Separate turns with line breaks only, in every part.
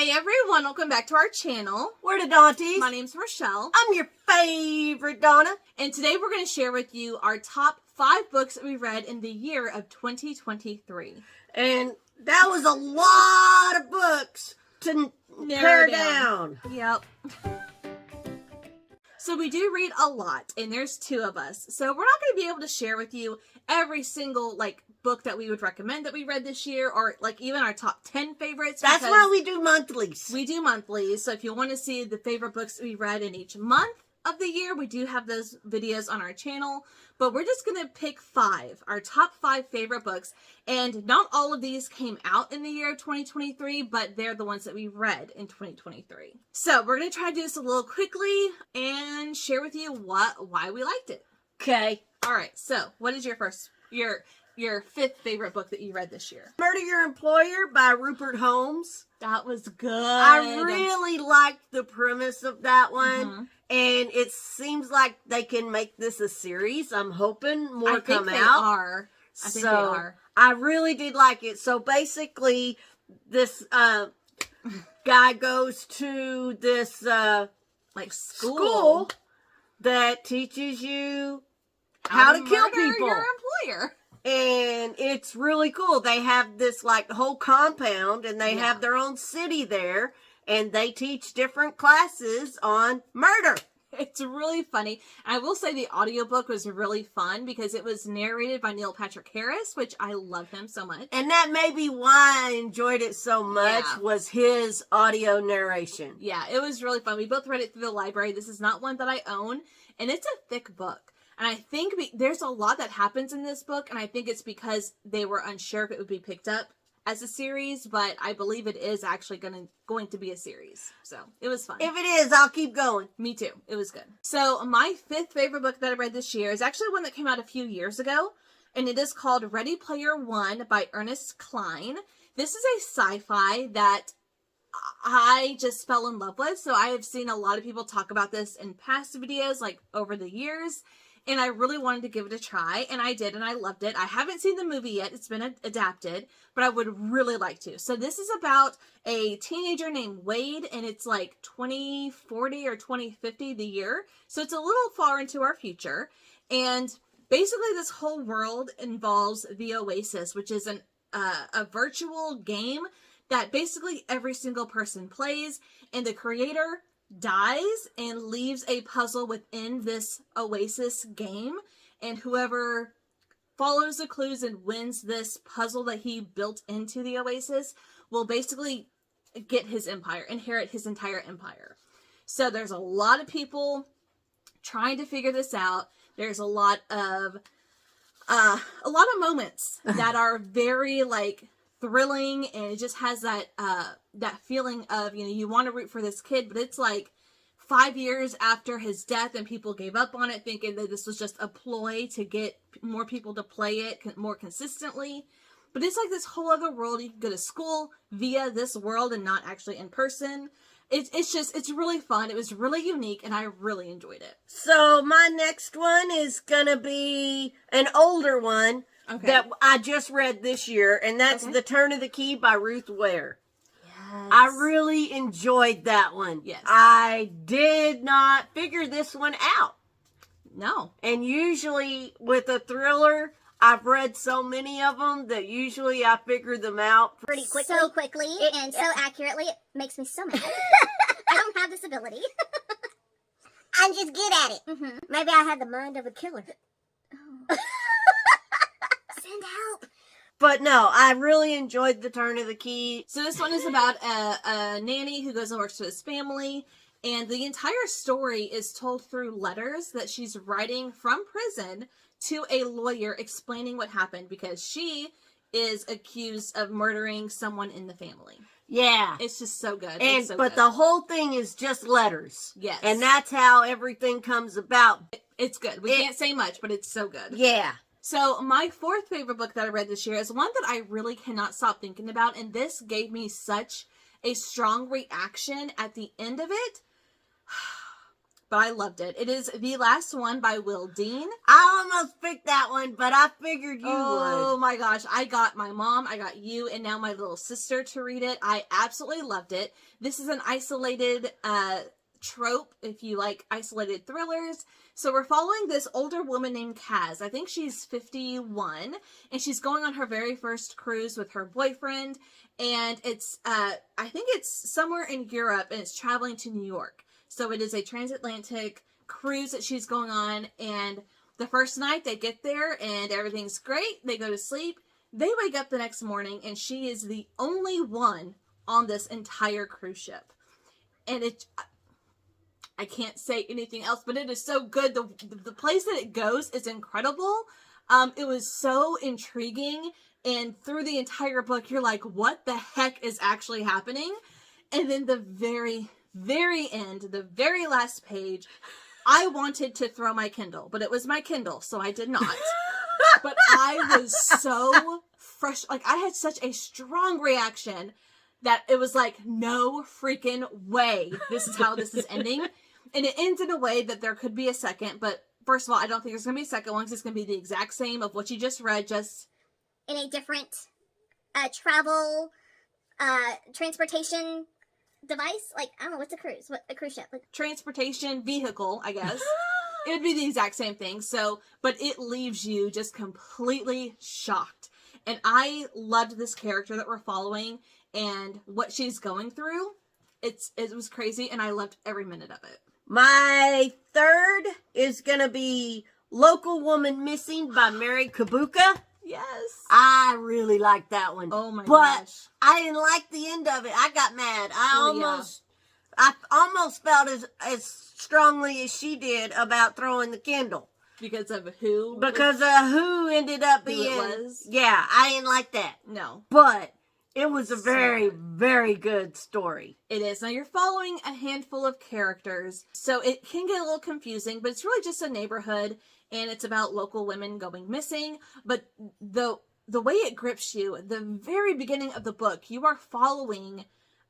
Hi everyone, welcome back to our channel.
We're the Dawnties.
My name's Rochelle.
I'm your favorite Donna.
And today we're going to share with you our top 5 books that we read in the year of 2023.
And that was a lot of books to pare down.
Yep. So we do read a lot, and there's 2 of us. So we're not going to be able to share with you every single, book that we would recommend that we read this year, or, even our top 10 favorites.
That's why we do monthlies.
We do monthlies, so if you want to see the favorite books that we read in each month of the year, we do have those videos on our channel. But we're just going to pick 5, our top 5 favorite books. And not all of these came out in the year of 2023, but they're the ones that we read in 2023. So we're going to try to do this a little quickly and share with you why we liked it.
Okay.
All right. So what is your 5th favorite book that you read this year?
Murder Your Employer by Rupert Holmes.
That was good.
I really liked the premise of that one. Mm-hmm. And it seems like they can make this a series. I'm hoping more come out.
I think they are.
I really did like it. So basically, this guy goes to this school that teaches you how to kill people.
Your employer.
And it's really cool. They have this whole compound, and they have their own city there, and they teach different classes on murder.
It's really funny. I will say the audiobook was really fun because it was narrated by Neil Patrick Harris, which I love him so much.
And that may be why I enjoyed it so much, was his audio narration.
Yeah, it was really fun. We both read it through the library. This is not one that I own, and it's a thick book. And I think there's a lot that happens in this book, and I think it's because they were unsure if it would be picked up as a series, but I believe it is actually going to be a series. So it was fun.
If it is, I'll keep going.
Me too. It was good. So my 5th favorite book that I read this year is actually one that came out a few years ago, and it is called Ready Player One by Ernest Cline. This is a sci-fi that I just fell in love with. So I have seen a lot of people talk about this in past videos, over the years. And I really wanted to give it a try, and I did, and I loved it. I haven't seen the movie yet. It's been adapted, but I would really like to. So this is about a teenager named Wade, and it's 2040 or 2050 the year. So it's a little far into our future. And basically this whole world involves the Oasis, which is a virtual game that basically every single person plays, and the creator dies and leaves a puzzle within this Oasis game, and whoever follows the clues and wins this puzzle that he built into the Oasis will basically get his empire, inherit his entire empire. So there's a lot of people trying to figure this out. There's a lot of moments that are very thrilling, and it just has that feeling of, you want to root for this kid, but it's 5 years after his death, and people gave up on it thinking that this was just a ploy to get more people to play it more consistently. But it's this whole other world. You can go to school via this world and not actually in person. It's really fun. It was really unique, and I really enjoyed it.
So my next one is gonna be an older one. Okay. That I just read this year, and that's The Turn of the Key by Ruth Ware. Yes. I really enjoyed that one.
Yes.
I did not figure this one out.
No.
And usually with a thriller, I've read so many of them that usually I figure them out
pretty quickly. So quickly and so accurately, it makes me so mad. I don't have this ability. I'm just good at it. Mm-hmm. Maybe I have the mind of a killer. Oh. Send help.
But no, I really enjoyed The Turn of the Key.
So this one is about a nanny who goes and works with his family, and the entire story is told through letters that she's writing from prison to a lawyer explaining what happened, because she is accused of murdering someone in the family.
Yeah.
It's just so good.
But the whole thing is just letters.
Yes.
And that's how everything comes about.
It's good. We can't say much, but it's so good.
Yeah.
So my 4th favorite book that I read this year is one that I really cannot stop thinking about, and this gave me such a strong reaction at the end of it. but I loved it. It is The Last One by Will Dean.
I almost picked that one, but I figured you would.
Oh my gosh. I got my mom, I got you, and now my little sister to read it. I absolutely loved it. This is an isolated trope if you like isolated thrillers. So we're following this older woman named Kaz. I think she's 51, and she's going on her very first cruise with her boyfriend, and it's I think it's somewhere in Europe, and it's traveling to New York. So it is a transatlantic cruise that she's going on, and the first night they get there and everything's great. They go to sleep. They wake up the next morning, and she is the only one on this entire cruise ship. And I can't say anything else, but it is so good. The place that it goes is incredible. It was so intriguing, and through the entire book, you're like, what the heck is actually happening? And then the very, very end, the very last page, I wanted to throw my Kindle, but it was my Kindle, so I did not. But I was so fresh. Like, I had such a strong reaction that it was like, no freaking way. This is how this is ending. And it ends in a way that there could be a second, but first of all, I don't think there's going to be a second one, because it's going to be the exact same of what you just read, just
in a different travel transportation device. Like, I don't know, what's a cruise? What a cruise ship? Like,
transportation vehicle, I guess. It would be the exact same thing. So, but it leaves you just completely shocked. And I loved this character that we're following and what she's going through. It was crazy, and I loved every minute of it.
My third is going to be Local Woman Missing by Mary Kabuka.
Yes.
I really liked that one.
Oh my
gosh.
But
I didn't like the end of it. I got mad. I almost felt as strongly as she did about throwing the Kindle.
Because of who?
Because of who ended up being.
Who it was?
Yeah, I didn't like that.
No.
But it was a very, very good story.
It is. Now, you're following a handful of characters, so it can get a little confusing, but it's really just a neighborhood, and it's about local women going missing. But the way it grips you, the very beginning of the book, you are following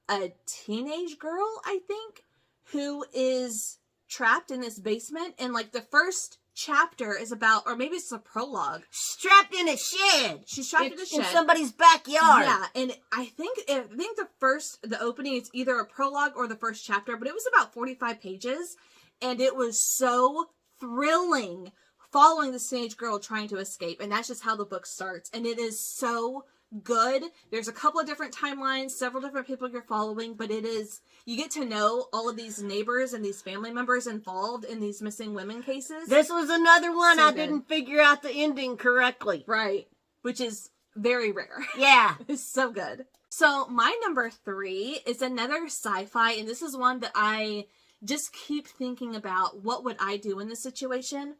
a teenage girl, I think, who is trapped in this basement, and like the first chapter is about, or maybe it's a prologue.
Strapped in a shed.
She's trapped in a shed.
In somebody's backyard.
Yeah, and I think the opening is either a prologue or the first chapter, but it was about 45 pages, and it was so thrilling following the teenage girl trying to escape, and that's just how the book starts, and it is so good. There's a couple of different timelines, several different people you're following, but you get to know all of these neighbors and these family members involved in these missing women cases.
This was another one I didn't figure out the ending correctly.
Right. Which is very rare.
Yeah.
It's so good. So my number 3 is another sci-fi, and this is one that I just keep thinking about, what would I do in this situation?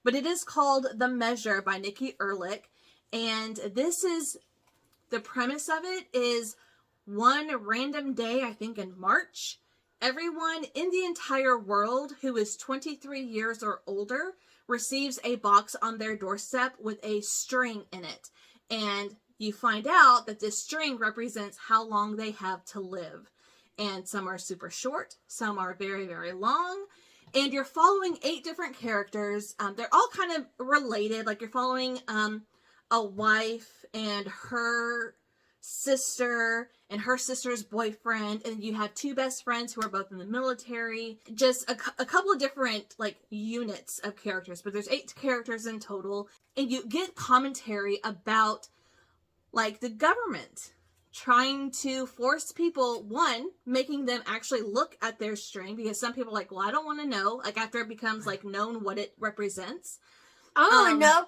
But it is called The Measure by Nikki Erlich, and the premise of it is one random day, I think in March, everyone in the entire world who is 23 years or older receives a box on their doorstep with a string in it. And you find out that this string represents how long they have to live. And some are super short, some are very, very long. And you're following 8 different characters. They're all kind of related. Like, you're following a wife and her sister and her sister's boyfriend, and you have 2 best friends who are both in the military. Just a couple of different like units of characters, but there's 8 characters in total, and you get commentary about like the government trying to force people, making them actually look at their string, because some people are like, well, I don't want to know, like after it becomes like known what it represents.
I don't want to know.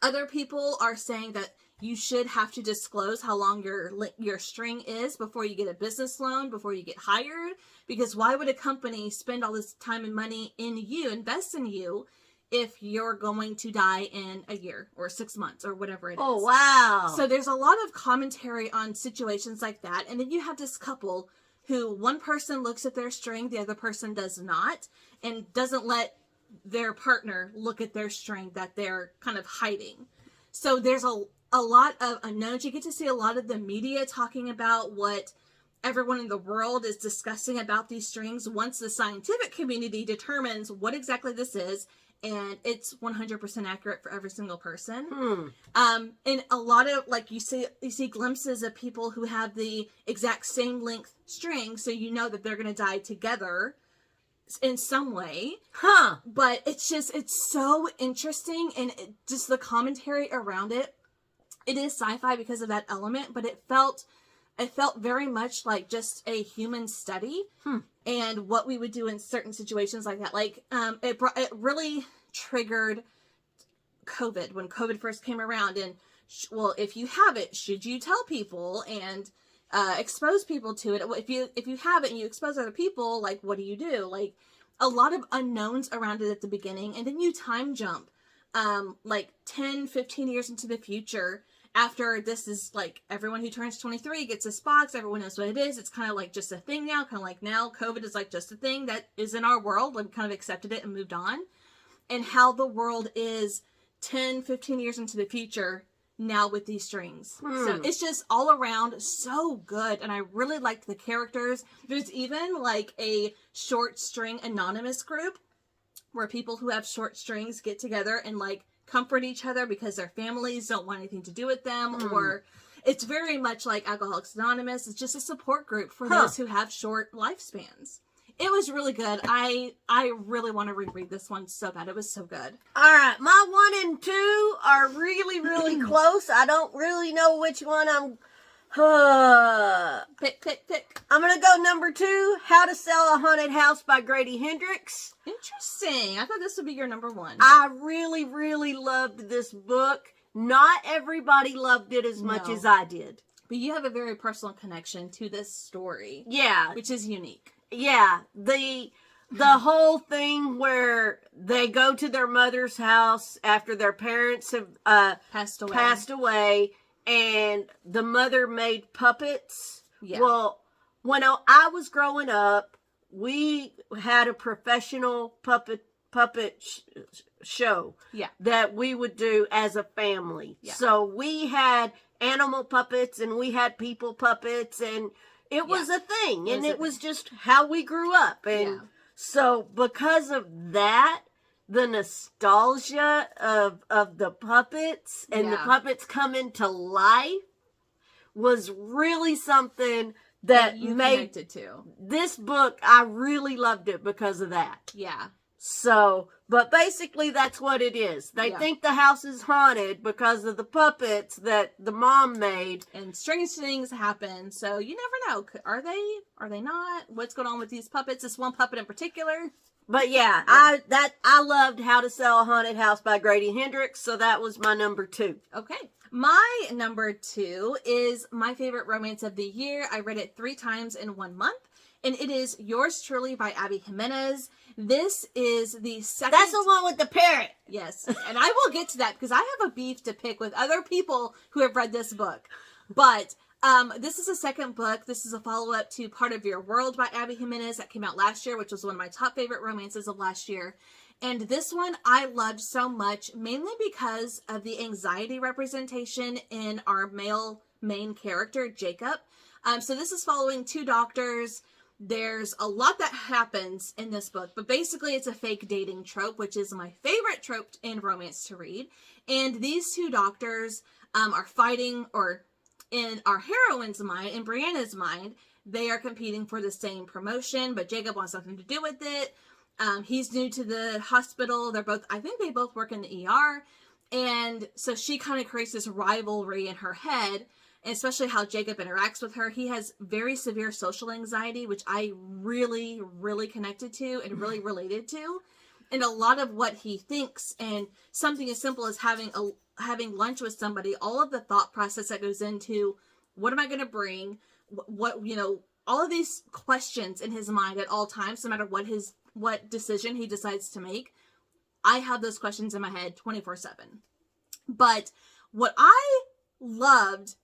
Other people are saying that you should have to disclose how long your string is before you get a business loan, before you get hired. Because why would a company spend all this time and money in you, invest in you, if you're going to die in a year or 6 months or whatever it is?
Oh, wow.
So there's a lot of commentary on situations like that. And then you have this couple who one person looks at their string, the other person does not, and doesn't let their partner look at their string that they're kind of hiding. So there's a lot of unknowns. You get to see a lot of the media talking about what everyone in the world is discussing about these strings once the scientific community determines what exactly this is, and it's 100% accurate for every single person. And a lot of, like, you see glimpses of people who have the exact same length string, so you know that they're going to die together in some way. But it's so interesting, and just the commentary around it. It is sci-fi because of that element, but it felt very much like just a human study and what we would do in certain situations like that. Like, it really triggered COVID when COVID first came around. And, well, if you have it, should you tell people and expose people to it? If you have it and you expose other people, like, what do you do? Like, a lot of unknowns around it at the beginning. And then you time jump, like 10, 15 years into the future. After this is, like, everyone who turns 23 gets this box. Everyone knows what it is. It's kind of like just a thing now. Kind of like now COVID is like just a thing that is in our world. We've kind of accepted it and moved on. And how the world is 10, 15 years into the future now with these strings. So it's just all around so good. And I really liked the characters. There's even like a short string anonymous group where people who have short strings get together and like comfort each other because their families don't want anything to do with them. Or it's very much like Alcoholics Anonymous. It's just a support group for those who have short lifespans. It was really good. I really want to reread this one so bad. It was so good.
All right, my 1 and 2 are really, really close. I don't really know which one I'm...
Pick.
I'm going to go number 2, How to Sell a Haunted House by Grady Hendrix.
Interesting. I thought this would be your number 1.
I really, really loved this book. Not everybody loved it as much as I did.
But you have a very personal connection to this story.
Yeah.
Which is unique.
Yeah. The whole thing where they go to their mother's house after their parents have passed away, and the mother made puppets.
Yeah.
Well, when I was growing up, we had a professional puppet show that we would do as a family. Yeah. So we had animal puppets and we had people puppets, and it was a thing, and it was just how we grew up. And so because of that, the nostalgia of the puppets and the puppets coming to life was really something that
you
made
connected to
this book. I really loved it because of that.
Yeah.
So, but basically that's what it is. They think the house is haunted because of the puppets that the mom made.
And strange things happen, so you never know. Are they not? What's going on with these puppets? This one puppet in particular?
But yeah, I loved How to Sell a Haunted House by Grady Hendrix, so that was my number 2.
Okay. My number 2 is my favorite romance of the year. I read it 3 times in 1 month, and it is Yours Truly by Abby Jimenez. This is the second...
That's the one with the parrot.
Yes, and I will get to that because I have a beef to pick with other people who have read this book. But this is the second book. This is a follow-up to Part of Your World by Abby Jimenez that came out last year, which was one of my top favorite romances of last year. And this one I loved so much, mainly because of the anxiety representation in our male main character, Jacob. So this is following 2 doctors. There's a lot that happens in this book, but basically it's a fake dating trope, which is my favorite trope in romance to read. And these 2 doctors are fighting, or in our heroine's mind, in Brianna's mind, they are competing for the same promotion, but Jacob wants nothing to do with it. He's new to the hospital. I think they both work in the ER. And so she kind of creates this rivalry in her head, and especially how Jacob interacts with her. He has very severe social anxiety, which I really, really connected to and really related to. And a lot of what he thinks, and something as simple as having lunch with somebody, all of the thought process that goes into what am I going to bring, all of these questions in his mind at all times, no matter what decision he decides to make. I have those questions in my head 24/7. But what I loved,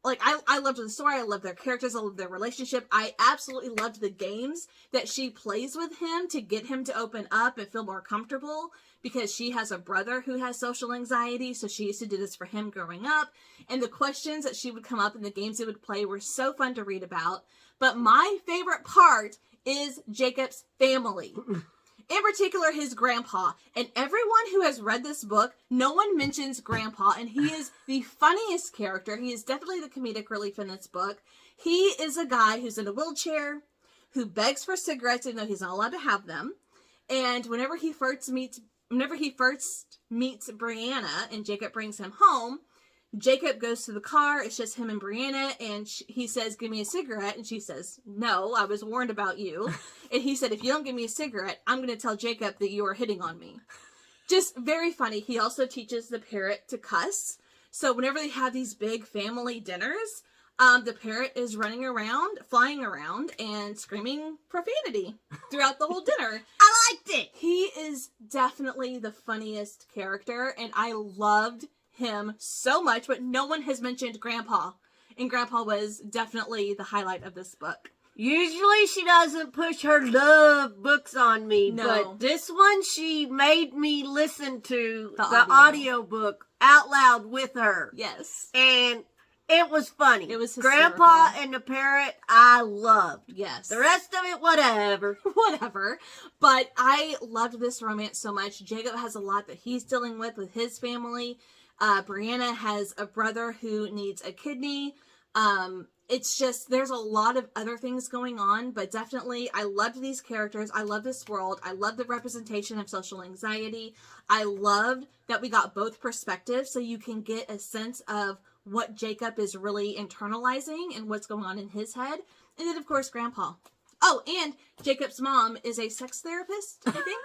I loved the story, I loved their characters, I loved their relationship. I absolutely loved the games that she plays with him to get him to open up and feel more comfortable, because she has a brother who has social anxiety, so she used to do this for him growing up. And the questions that she would come up and the games they would play were so fun to read about. But my favorite part is Jacob's family. In particular, his grandpa. And everyone who has read this book, no one mentions grandpa, and he is the funniest character. He is definitely the comedic relief in this book. He is a guy who's in a wheelchair, who begs for cigarettes even though he's not allowed to have them. And whenever he first meets Brianna and Jacob brings him home, Jacob goes to the car. It's just him and Brianna, and he says, "Give me a cigarette." And she says, "No, I was warned about you." And he said, "If you don't give me a cigarette, I'm going to tell Jacob that you are hitting on me." Just very funny. He also teaches the parrot to cuss. So whenever they have these big family dinners, the parrot is running around, flying around, and screaming profanity throughout the whole dinner.
I liked it.
He is definitely the funniest character, and I loved him so much, but no one has mentioned Grandpa, and Grandpa was definitely the highlight of this book.
Usually she doesn't push her love books on me,
No.
but this one she made me listen to the audio book out loud with her.
Yes.
And it was funny.
It was hysterical.
Grandpa and the parrot, I loved.
Yes.
The rest of it, whatever.
Whatever. But I loved this romance so much. Jacob has a lot that he's dealing with his family. Brianna has a brother who needs a kidney. It's just, there's a lot of other things going on, but definitely I loved these characters. I love this world. I love the representation of social anxiety. I loved that we got both perspectives so you can get a sense of what Jacob is really internalizing and what's going on in his head. And then, of course, Grandpa. Oh, and Jacob's mom is a sex therapist, I think.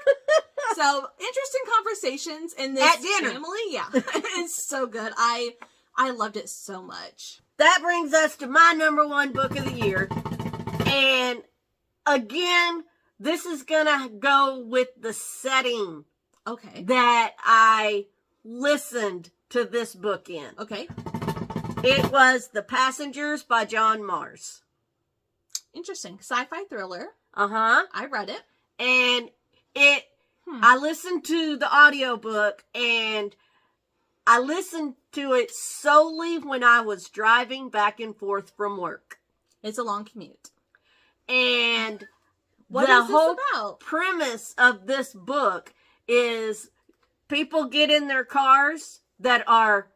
So, interesting conversations in this
at dinner.
Family. Yeah, it's so good. I loved it so much.
That brings us to my number one book of the year. And again, this is gonna go with the setting
Okay.
that I listened to this book in.
Okay.
It was The Passengers by John Mars.
Interesting. Sci-fi thriller.
Uh-huh.
I read it.
And I listened to the audiobook, and I listened to it solely when I was driving back and forth from work.
It's a long commute.
And
What
the
is this
whole
about?
premise of this book is people get in their cars that are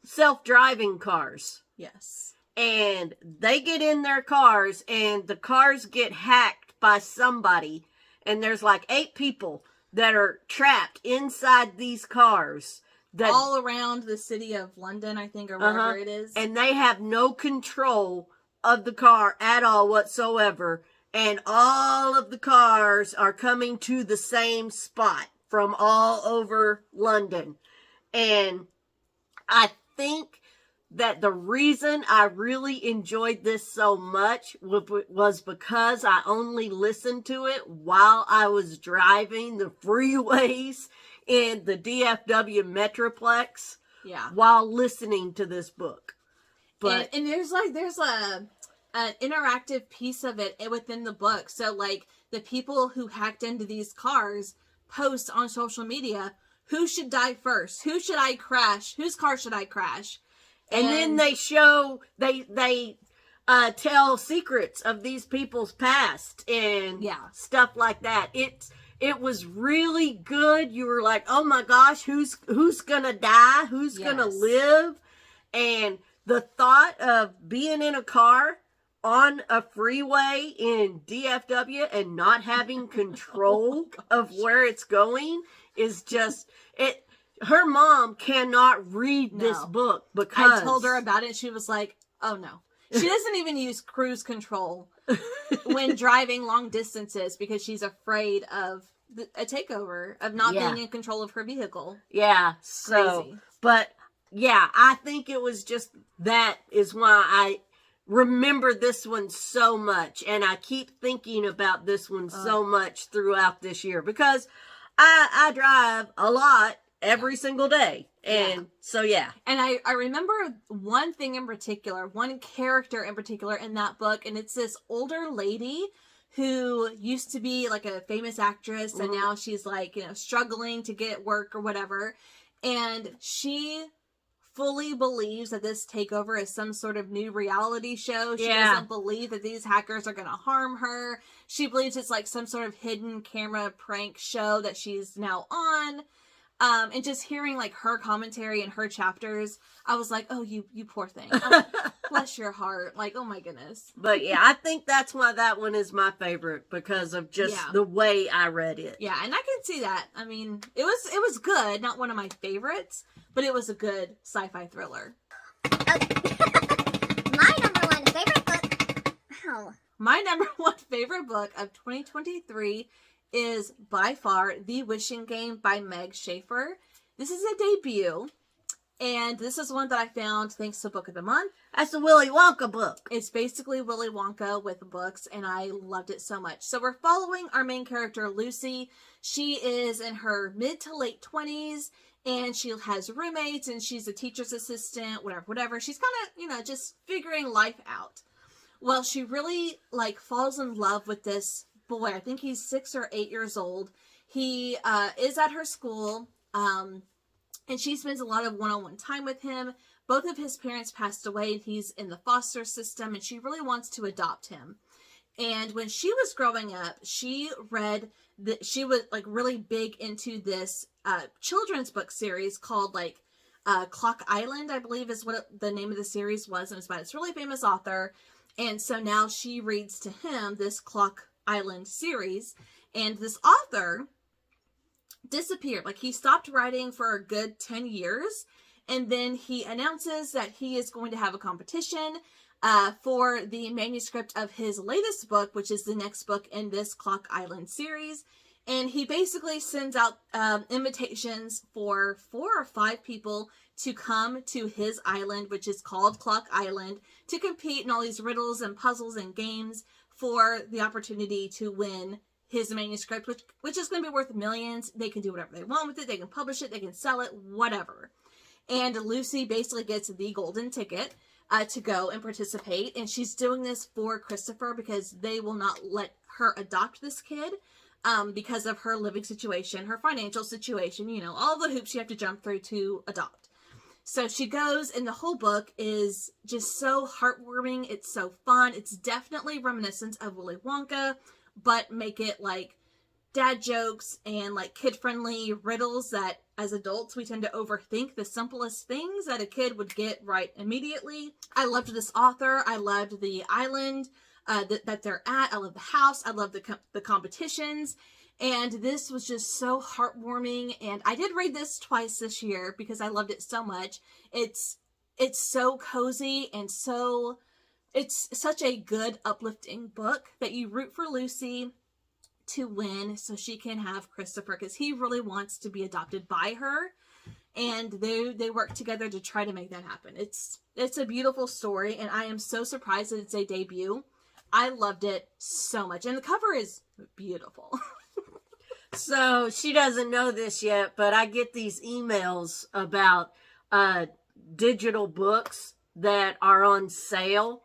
self-driving cars.
Yes.
And they get in their cars, and the cars get hacked by somebody. And there's like 8 people that are trapped inside these cars. That,
all around the city of London, I think, or wherever it is.
And they have no control of the car at all whatsoever. And all of the cars are coming to the same spot from all over London. And I think that the reason I really enjoyed this so much was because I only listened to it while I was driving the freeways in the DFW Metroplex.
Yeah.
While listening to this book. But
and there's an interactive piece of it within the book. So like the people who hacked into these cars post on social media, who should die first? Who should I crash? Whose car should I crash?
And then they tell secrets of these people's past and stuff like that. It was really good. You were like, oh my gosh, who's gonna die? Who's gonna live? And the thought of being in a car on a freeway in DFW and not having control of where it's going is just it. Her mom cannot read this book because
I told her about it. She was like, oh no. She doesn't even use cruise control when driving long distances because she's afraid of a takeover, of not being in control of her vehicle.
Yeah. So,
crazy.
But yeah, I think it was just, that is why I remember this one so much. And I keep thinking about this one so much throughout this year because I drive a lot. Every single day. And so, yeah.
And I remember one thing in particular, one character in particular in that book, and it's this older lady who used to be like a famous actress, and now she's like, struggling to get work or whatever. And she fully believes that this takeover is some sort of new reality show. She
Yeah.
doesn't believe that these hackers are going to harm her. She believes it's like some sort of hidden camera prank show that she's now on. And just hearing like her commentary and her chapters, I was like, oh, you poor thing. Bless your heart. Like, oh my goodness.
But yeah, I think that's why that one is my favorite, because of just the way I read it.
Yeah, and I can see that. I mean, it was good. Not one of my favorites, but it was a good sci-fi thriller.
Okay. My number one favorite book. Oh.
My number one favorite book of 2023 is by far The Wishing Game by Meg Schaefer. This is a debut, and this is one that I found thanks to Book of the Month.
That's a Willy Wonka book.
It's basically Willy Wonka with books, and I loved it so much. So we're following our main character, Lucy. She is in her mid to late 20s, and she has roommates, and she's a teacher's assistant, whatever. She's kind of, just figuring life out. Well, she really, falls in love with this boy. I think he's 6 or 8 years old. He is at her school, and she spends a lot of one-on-one time with him. Both of his parents passed away, and he's in the foster system, and she really wants to adopt him. And when she was growing up, she read that she was really big into this children's book series called Clock Island, I believe is what the name of the series was, and it's by this really famous author. And so now she reads to him this Clock Island series, and this author disappeared. He stopped writing for a good 10 years, and then he announces that he is going to have a competition for the manuscript of his latest book, which is the next book in this Clock Island series. And he basically sends out invitations for 4 or 5 people to come to his island, which is called Clock Island, to compete in all these riddles and puzzles and games for the opportunity to win his manuscript, which is going to be worth millions. They can do whatever they want with it. They can publish it. They can sell it, whatever. And Lucy basically gets the golden ticket to go and participate. And she's doing this for Christopher because they will not let her adopt this kid because of her living situation, her financial situation, all the hoops you have to jump through to adopt. So she goes, and the whole book is just so heartwarming. It's so fun. It's definitely reminiscent of Willy Wonka, but make it dad jokes and kid-friendly riddles that as adults we tend to overthink the simplest things that a kid would get right immediately. I loved this author. I loved the island that they're at. I love the house. I love the competitions. And this was just so heartwarming. And I did read this twice this year because I loved it so much. It's so cozy and it's such a good, uplifting book that you root for Lucy to win so she can have Christopher, because he really wants to be adopted by her. And they work together to try to make that happen. It's a beautiful story, and I am so surprised that it's a debut. I loved it so much. And the cover is beautiful.
So she doesn't know this yet, but I get these emails about digital books that are on sale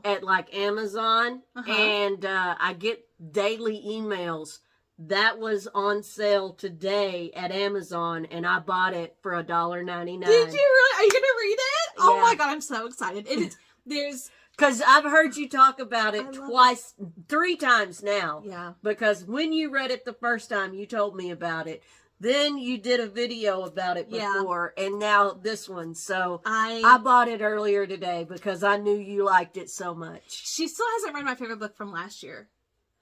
at Amazon. And I get daily emails. That was on sale today at Amazon, and I bought it for $1.99.
Did you really? Are you gonna read it?
Yeah.
Oh my god, I'm so excited.
Because I've heard you talk about it twice, 3 times now.
Yeah.
Because when you read it the first time, you told me about it. Then you did a video about it before, and now this one. So I bought it earlier today because I knew you liked it so much.
She still hasn't read my favorite book from last year.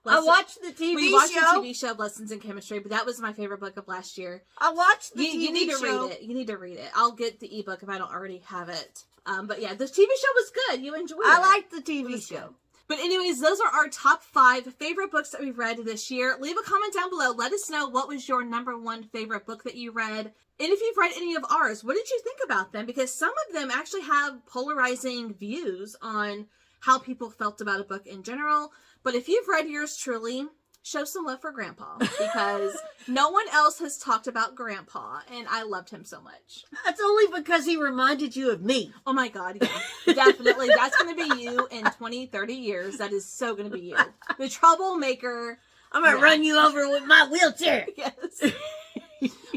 I watched the TV show.
We watched the TV show, Lessons in Chemistry, but that was my favorite book of last year.
I watched the TV show.
You need to read it. You need to read it. I'll get the ebook if I don't already have it. But yeah, the TV show was good. You enjoyed it.
I liked the TV show.
Good. But anyways, those are our top 5 favorite books that we've read this year. Leave a comment down below. Let us know what was your number 1 favorite book that you read. And if you've read any of ours, what did you think about them? Because some of them actually have polarizing views on how people felt about a book in general. But if you've read yours truly, show some love for Grandpa, because no one else has talked about Grandpa, and I loved him so much.
That's only because he reminded you of me.
Oh my god, yeah. Definitely. That's going to be you in 20, 30 years. That is so going to be you. The troublemaker.
I'm going to run you over with my wheelchair.
Yes.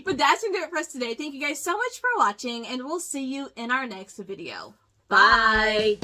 But that's going to do it for us today. Thank you guys so much for watching, and we'll see you in our next video.
Bye.